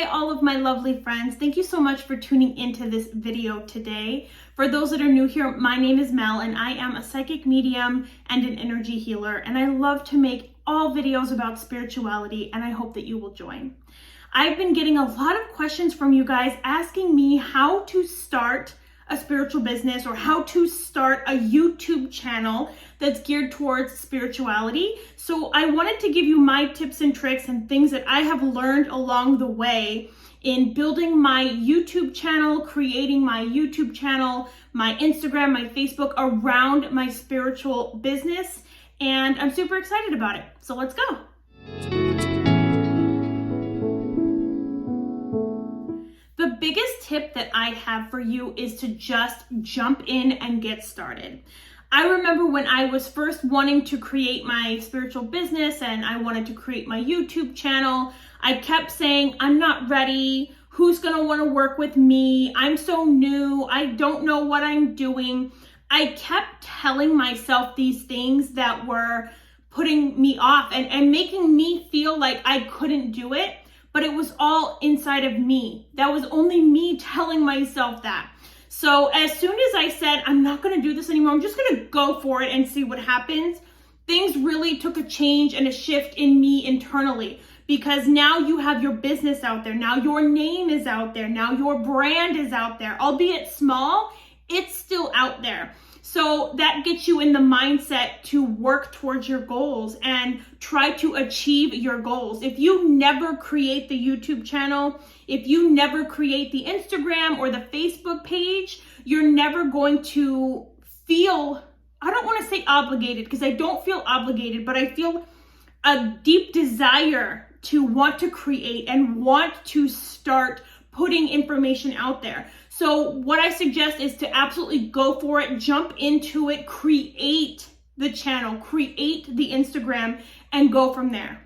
Hi, all of my lovely friends. Thank you so much for tuning into this video today. For those that are new here, my name is Mel and I am a psychic medium and an energy healer, and I love to make all videos about spirituality, and I hope that you will join. I've been getting a lot of questions from you guys asking me how to start a spiritual business or how to start a YouTube channel that's geared towards spirituality. So I wanted to give you my tips and tricks and things that I have learned along the way in building my YouTube channel, creating my YouTube channel, my Instagram, my Facebook around my spiritual business. And I'm super excited about it. So let's go. The biggest tip that I have for you is to just jump in and get started. I remember when I was first wanting to create my spiritual business and I wanted to create my YouTube channel, I kept saying, I'm not ready. Who's gonna wanna work with me? I'm so new. I don't know what I'm doing. I kept telling myself these things that were putting me off and making me feel like I couldn't do it. But it was all inside of me. That was only me telling myself that. So as soon as I said, I'm not gonna do this anymore, I'm just gonna go for it and see what happens, things really took a change and a shift in me internally, because now you have your business out there, now your name is out there, now your brand is out there, albeit small, it's still out there. So that gets you in the mindset to work towards your goals and try to achieve your goals. If you never create the YouTube channel, if you never create the Instagram or the Facebook page, you're never going to feel, I don't want to say obligated because I don't feel obligated, but I feel a deep desire to want to create and want to start putting information out there. So what I suggest is to absolutely go for it, jump into it, create the channel, create the Instagram, and go from there.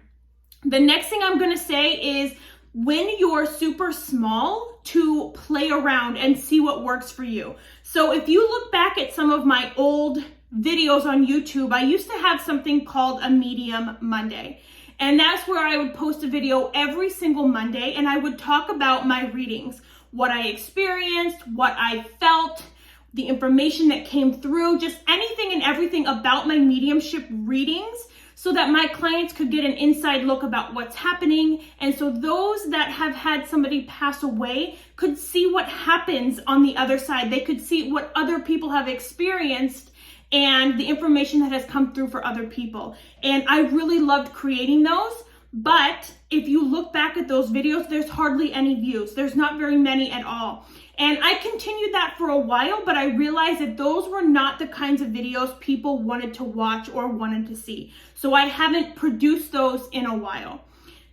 The next thing I'm gonna say is when you're super small, to play around and see what works for you. So if you look back at some of my old videos on YouTube, I used to have something called a Medium Monday. And that's where I would post a video every single Monday and I would talk about my readings, what I experienced, what I felt, the information that came through, just anything and everything about my mediumship readings so that my clients could get an inside look about what's happening. And so those that have had somebody pass away could see what happens on the other side. They could see what other people have experienced and the information that has come through for other people. And I really loved creating those. But if you look back at those videos, there's hardly any views. There's not very many at all. And I continued that for a while, but I realized that those were not the kinds of videos people wanted to watch or wanted to see. So I haven't produced those in a while.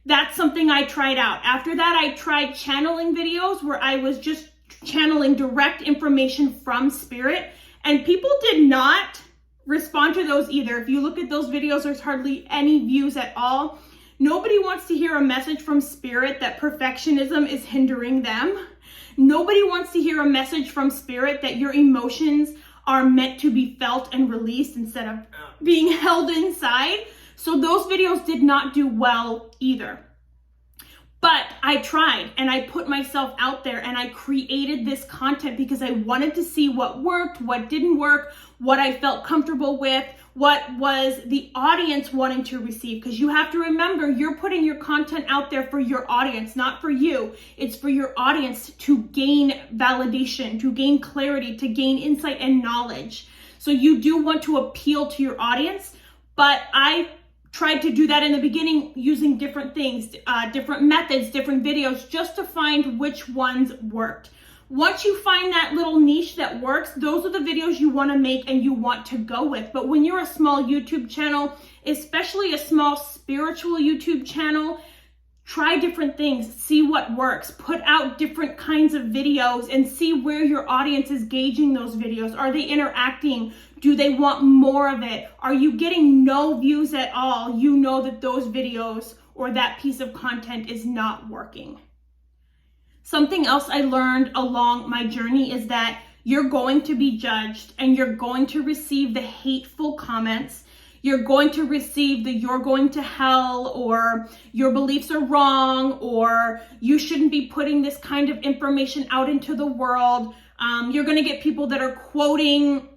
That's something I tried out. After that, I tried channeling videos where I was just channeling direct information from spirit. And people did not respond to those either. If you look at those videos, there's hardly any views at all. Nobody wants to hear a message from spirit that perfectionism is hindering them. Nobody wants to hear a message from spirit that your emotions are meant to be felt and released instead of being held inside. So those videos did not do well either. But I tried and I put myself out there and I created this content because I wanted to see what worked, what didn't work, what I felt comfortable with, what was the audience wanting to receive. Because you have to remember, you're putting your content out there for your audience, not for you. It's for your audience to gain validation, to gain clarity, to gain insight and knowledge. So you do want to appeal to your audience, but I tried to do that in the beginning using different things, different methods, different videos, just to find which ones worked. Once you find that little niche that works, those are the videos you want to make and you want to go with. But when you're a small YouTube channel, especially a small spiritual YouTube channel, try different things, see what works, put out different kinds of videos and see where your audience is gauging those videos. Are they interacting? Do they want more of it? Are you getting no views at all? You know that those videos or that piece of content is not working. Something else I learned along my journey is that you're going to be judged and you're going to receive the hateful comments. you're going to receive the "you're going to hell," or "your beliefs are wrong," or "you shouldn't be putting this kind of information out into the world." You're going to get people that are quoting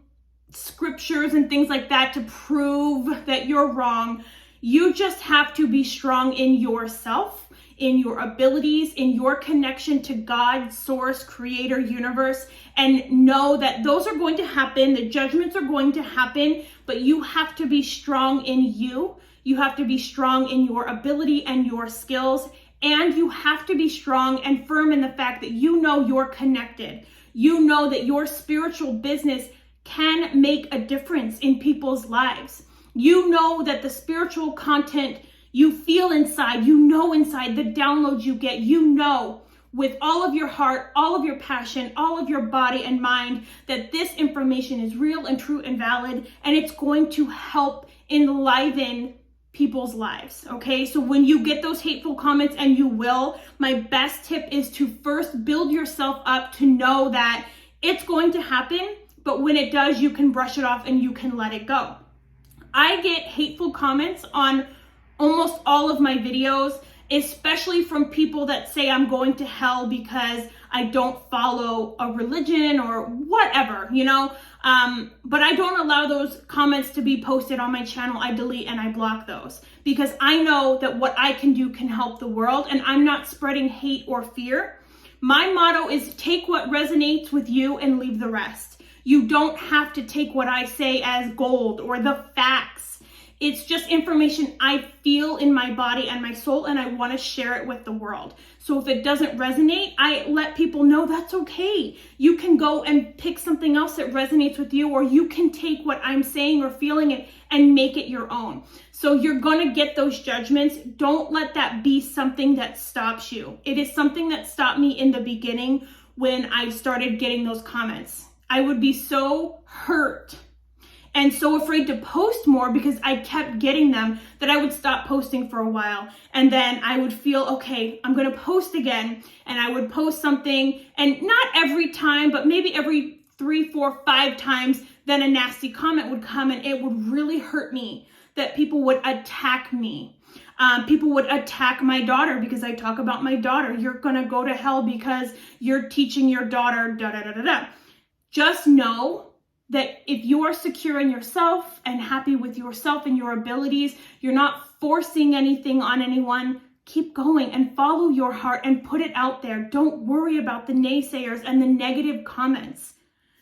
scriptures and things like that to prove that you're wrong. You just have to be strong in yourself, in your abilities, in your connection to God, source, creator, universe, and know that those are going to happen. The judgments are going to happen, but you have to be strong in you. You have to be strong in your ability and your skills, and you have to be strong and firm in the fact that you know you're connected. You know that your spiritual business can make a difference in people's lives. You know that the spiritual content you feel inside, you know inside, the downloads you get, you know with all of your heart, all of your passion, all of your body and mind that this information is real and true and valid, and it's going to help enliven people's lives, okay? So when you get those hateful comments, and you will, my best tip is to first build yourself up to know that it's going to happen, but when it does, you can brush it off and you can let it go. I get hateful comments on almost all of my videos, especially from people that say I'm going to hell because I don't follow a religion or whatever, but I don't allow those comments to be posted on my channel. I delete and I block those because I know that what I can do can help the world, and I'm not spreading hate or fear. My motto is take what resonates with you and leave the rest. You don't have to take what I say as gold or the facts. It's just information I feel in my body and my soul, and I want to share it with the world. So if it doesn't resonate, I let people know that's okay. You can go and pick something else that resonates with you, or you can take what I'm saying or feeling and make it your own. So you're going to get those judgments. Don't let that be something that stops you. It is something that stopped me in the beginning when I started getting those comments. I would be so hurt and so afraid to post more because I kept getting them that I would stop posting for a while. And then I would feel, okay, I'm going to post again. And I would post something, and not every time, but maybe every 3, 4, 5 times, then a nasty comment would come, and it would really hurt me that people would attack me. People would attack my daughter because I talk about my daughter. You're going to go to hell because you're teaching your daughter, da da da da da. Just know that if you are secure in yourself and happy with yourself and your abilities, you're not forcing anything on anyone. Keep going and follow your heart and put it out there. Don't worry about the naysayers and the negative comments.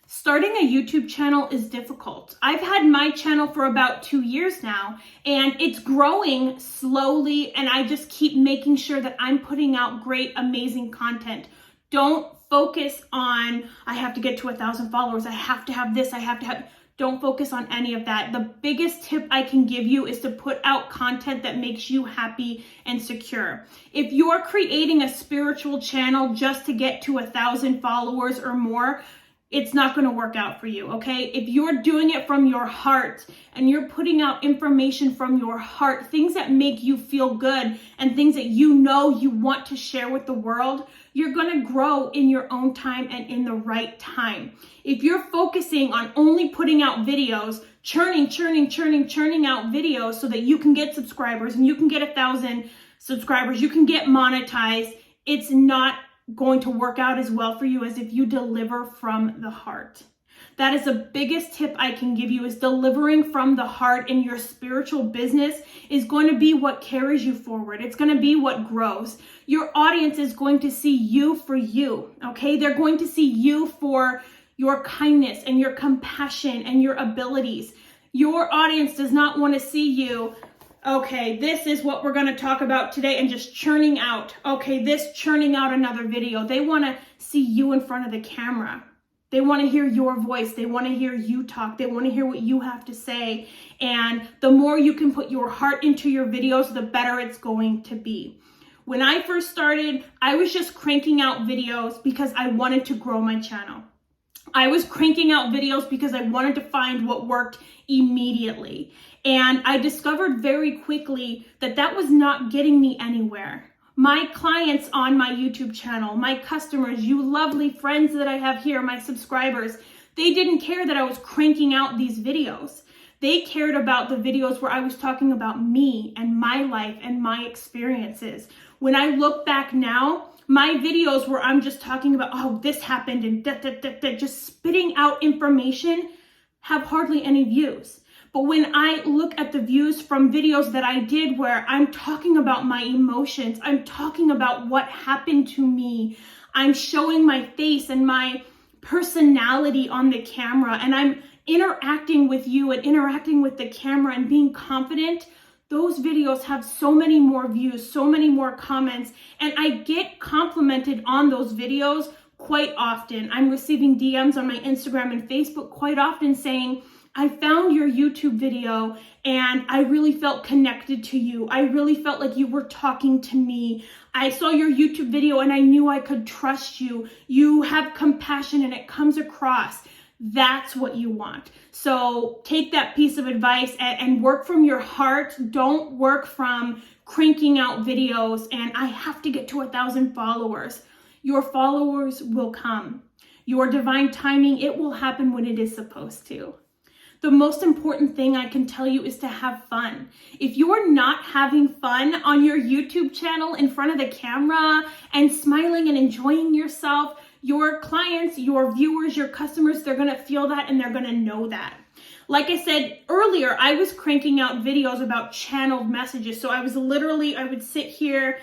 Starting a YouTube channel is difficult. I've had my channel for about 2 years now, and it's growing slowly, and I just keep making sure that I'm putting out great, amazing content. Don't focus on, I have to get to 1,000 followers. I have to have this. Don't focus on any of that. The biggest tip I can give you is to put out content that makes you happy and secure. If you're creating a spiritual channel just to get to 1,000 followers or more, it's not going to work out for you, okay? If you're doing it from your heart and you're putting out information from your heart, things that make you feel good and things that you know you want to share with the world, you're going to grow in your own time and in the right time. If you're focusing on only putting out videos, churning out videos so that you can get subscribers and you can get 1,000 subscribers, you can get monetized, it's not going to work out as well for you as if you deliver from the heart. That is the biggest tip I can give you, is delivering from the heart in your spiritual business is going to be what carries you forward. It's going to be what grows. Your audience is going to see you for you, okay? They're going to see you for your kindness and your compassion and your abilities. Your audience does not want to see you, okay, this is what we're going to talk about today, and just churning out, okay, this churning out another video. They want to see you in front of the camera. They want to hear your voice. They want to hear you talk. They want to hear what you have to say. And the more you can put your heart into your videos, the better it's going to be. When I first started, I was just cranking out videos because I wanted to grow my channel. I was cranking out videos because I wanted to find what worked immediately. And I discovered very quickly that that was not getting me anywhere. My clients on my YouTube channel, my customers, you lovely friends that I have here, my subscribers, they didn't care that I was cranking out these videos. They cared about the videos where I was talking about me and my life and my experiences. When I look back now, my videos where I'm just talking about, oh, this happened and just spitting out information have hardly any views. But when I look at the views from videos that I did where I'm talking about my emotions, I'm talking about what happened to me, I'm showing my face and my personality on the camera, and I'm interacting with you and interacting with the camera and being confident, those videos have so many more views, so many more comments, and I get complimented on those videos quite often. I'm receiving DMs on my Instagram and Facebook quite often saying, I found your YouTube video and I really felt connected to you. I really felt like you were talking to me. I saw your YouTube video and I knew I could trust you. You have compassion and it comes across. That's what you want. So take that piece of advice and work from your heart. Don't work from cranking out videos and I have to get to 1,000 followers. Your followers will come. Your divine timing, it will happen when it is supposed to. The most important thing I can tell you is to have fun. If you are not having fun on your YouTube channel in front of the camera and smiling and enjoying yourself, your clients, your viewers, your customers, they're gonna feel that and they're gonna know that. Like I said earlier, I was cranking out videos about channeled messages. So I would sit here,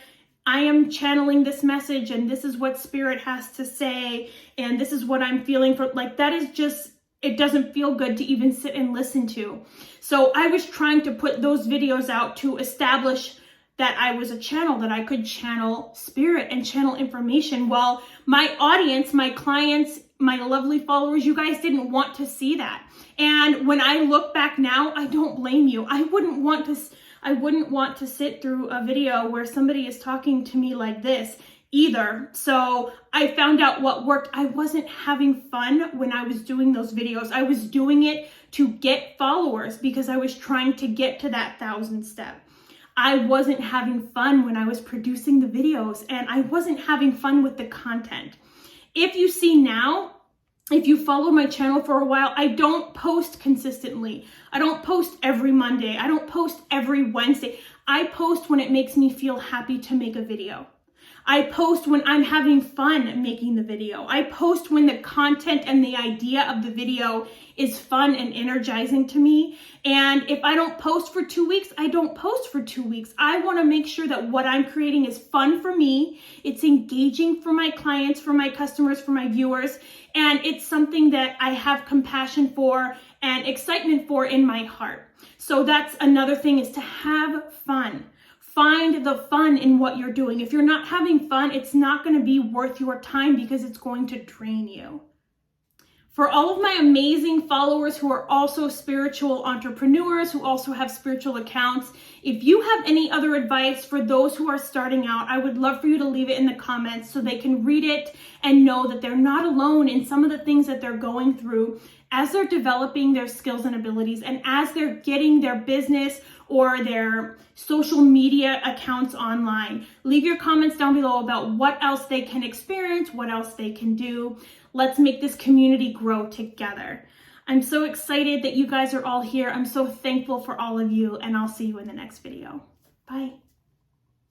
I am channeling this message and this is what Spirit has to say and this is what I'm feeling for. Like that is just, it doesn't feel good to even sit and listen to. So I was trying to put those videos out to establish that I was a channel, that I could channel spirit and channel information. Well, my audience, my clients, my lovely followers, you guys didn't want to see that. And when I look back now, I don't blame you. I wouldn't want to sit through a video where somebody is talking to me like this either. So I found out what worked. I wasn't having fun when I was doing those videos. I was doing it to get followers because I was trying to get to that 1,000 step. I wasn't having fun when I was producing the videos and I wasn't having fun with the content. If you see now, if you follow my channel for a while, I don't post consistently. I don't post every Monday. I don't post every Wednesday. I post when it makes me feel happy to make a video. I post when I'm having fun making the video. I post when the content and the idea of the video is fun and energizing to me. And if I don't post for 2 weeks, I don't post for 2 weeks. I want to make sure that what I'm creating is fun for me. It's engaging for my clients, for my customers, for my viewers. And it's something that I have compassion for and excitement for in my heart. So that's another thing, is to have fun. Find the fun in what you're doing. If you're not having fun, it's not going to be worth your time because it's going to drain you. For all of my amazing followers who are also spiritual entrepreneurs, who also have spiritual accounts, if you have any other advice for those who are starting out, I would love for you to leave it in the comments so they can read it and know that they're not alone in some of the things that they're going through as they're developing their skills and abilities and as they're getting their business or their social media accounts online. Leave your comments down below about what else they can experience, what else they can do. Let's make this community grow together. I'm so excited that you guys are all here. I'm so thankful for all of you, and I'll see you in the next video. Bye.